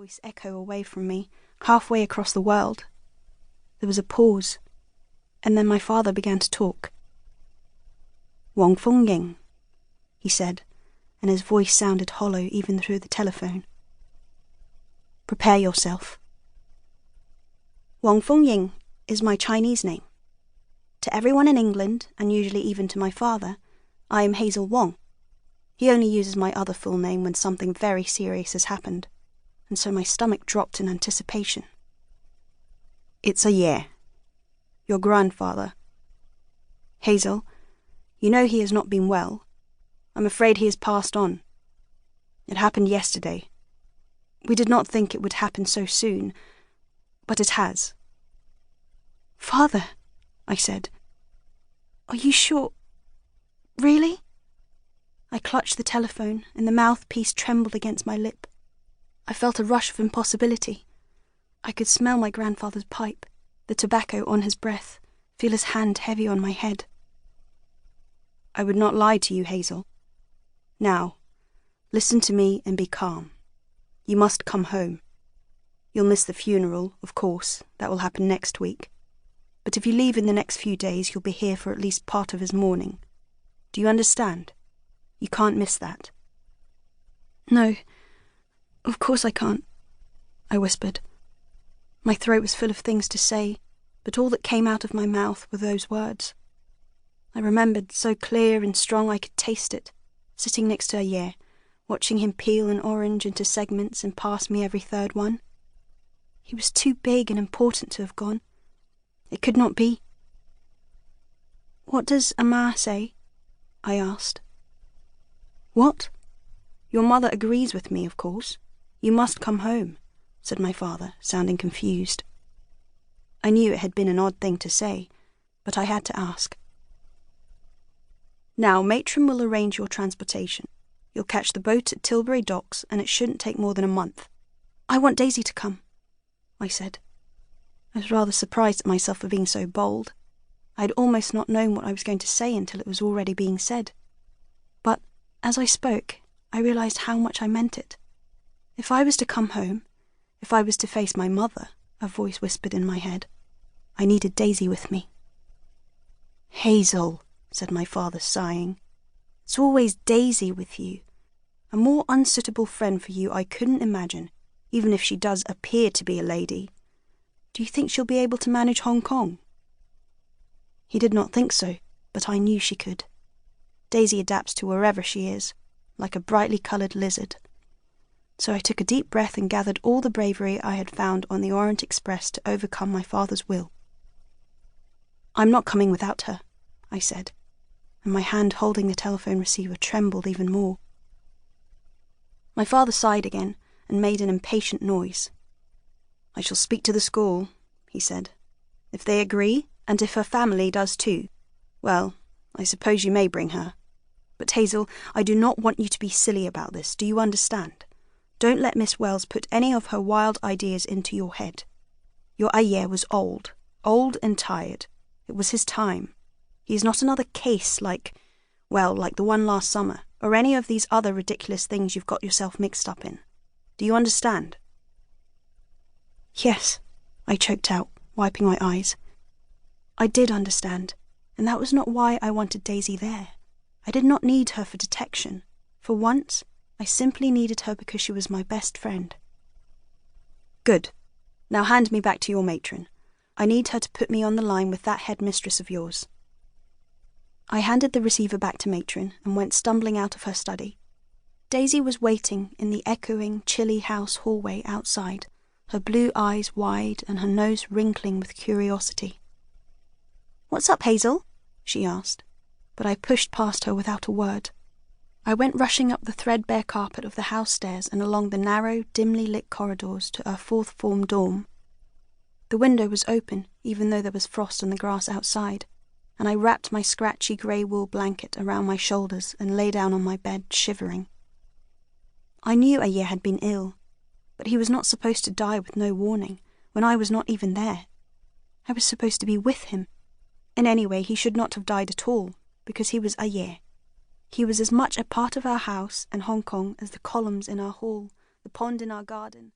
voice echo away from me, halfway across the world. There was a pause, and then my father began to talk. "Wong Fung Ying," he said, and his voice sounded hollow even through the telephone. "Prepare yourself. Wong Fung Ying is my Chinese name. To everyone in England, and usually even to my father, I am Hazel Wong. He only uses my other full name when something very serious has happened, and so my stomach dropped in anticipation. It's a year. Your grandfather. Hazel, you know he has not been well. I'm afraid he has passed on. It happened yesterday. We did not think it would happen so soon, but it has." "Father," I said, "are you sure? Really?" I clutched the telephone, and the mouthpiece trembled against my lip. I felt a rush of impossibility. I could smell my grandfather's pipe, the tobacco on his breath, feel his hand heavy on my head. "I would not lie to you, Hazel. Now, listen to me and be calm. You must come home. You'll miss the funeral, of course, that will happen next week. But if you leave in the next few days, you'll be here for at least part of his mourning. Do you understand? You can't miss that." "No, of course I can't," I whispered. My throat was full of things to say, but all that came out of my mouth were those words. I remembered so clear and strong I could taste it, sitting next to Aye, watching him peel an orange into segments and pass me every third one. He was too big and important to have gone. It could not be. "What does Ama say?" I asked. "What? Your mother agrees with me, of course. You must come home," said my father, sounding confused. I knew it had been an odd thing to say, but I had to ask. "Now, Matron will arrange your transportation. You'll catch the boat at Tilbury Docks, and it shouldn't take more than a month." "I want Daisy to come," I said. I was rather surprised at myself for being so bold. I had almost not known what I was going to say until it was already being said. But as I spoke, I realized how much I meant it. If I was to come home, if I was to face my mother, a voice whispered in my head, I needed Daisy with me. "Hazel," said my father, sighing. "It's always Daisy with you. A more unsuitable friend for you I couldn't imagine, even if she does appear to be a lady. Do you think she'll be able to manage Hong Kong?" He did not think so, but I knew she could. Daisy adapts to wherever she is, like a brightly coloured lizard. So I took a deep breath and gathered all the bravery I had found on the Orient Express to overcome my father's will. "I'm not coming without her," I said, and my hand holding the telephone receiver trembled even more. My father sighed again and made an impatient noise. "I shall speak to the school," he said. "If they agree, and if her family does too, well, I suppose you may bring her. But Hazel, I do not want you to be silly about this, do you understand? Don't let Miss Wells put any of her wild ideas into your head. Your Aye was old and tired. It was his time. He is not another case like the one last summer, or any of these other ridiculous things you've got yourself mixed up in. Do you understand?" "Yes," I choked out, wiping my eyes. I did understand, and that was not why I wanted Daisy there. I did not need her for detection. For once, I simply needed her because she was my best friend. "Good. Now hand me back to your matron. I need her to put me on the line with that headmistress of yours." I handed the receiver back to matron and went stumbling out of her study. Daisy was waiting in the echoing, chilly house hallway outside, her blue eyes wide and her nose wrinkling with curiosity. "What's up, Hazel?" she asked, but I pushed past her without a word. I went rushing up the threadbare carpet of the house stairs and along the narrow, dimly lit corridors to our fourth form dorm. The window was open, even though there was frost on the grass outside, and I wrapped my scratchy grey wool blanket around my shoulders and lay down on my bed, shivering. I knew Aye had been ill, but he was not supposed to die with no warning, when I was not even there. I was supposed to be with him, and anyway he should not have died at all, because he was Aye. He was as much a part of our house and Hong Kong as the columns in our hall, the pond in our garden,